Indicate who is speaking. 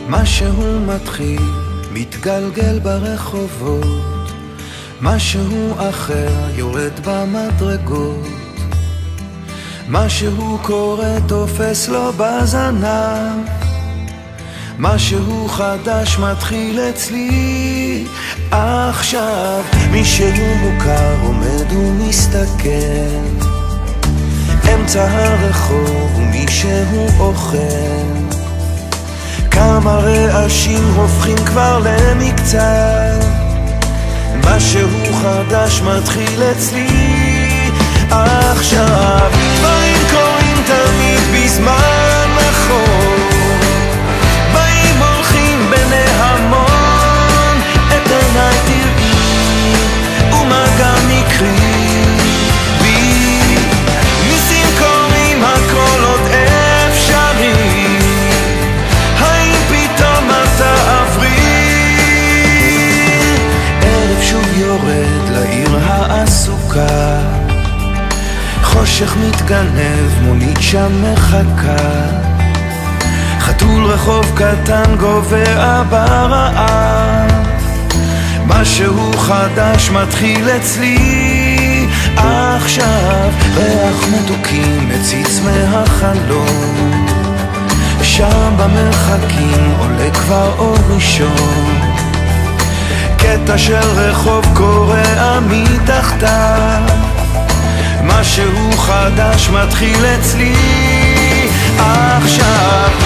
Speaker 1: משהו מתחיל, מתגלגל ברחובות, משהו אחר יורד במדרגות, משהו קורה תופס לו בזנב, משהו חדש מתחיל אצלי עכשיו. מישהו מוכר עומד ומסתכל אמצע הרחוב ומישהו אוכל, כמה רעשים הופכים כבר למקצת, משהו חדש מתחיל אצלי עכשיו. דברים קורים תמיד בזמן נכון, באים הולכים בני המון, את עיניי תראי ומה גם נקרי בי, ניסים קורים הכל עוד אפשרי, האם פתאום אתה עברי? ערב שוב יורד לעיר העסוקה, חושך מתגנב, מונית שם מחכה, חתול רחוב קטן גובע ברעב, משהו חדש מתחיל אצלי עכשיו. ריח מתוקים מציץ מהחלום, שם במרחקים עולה כבר אור ראשון, קטע של רחוב קורע מתחתיו, משהו חדש מתחיל אצלי עכשיו.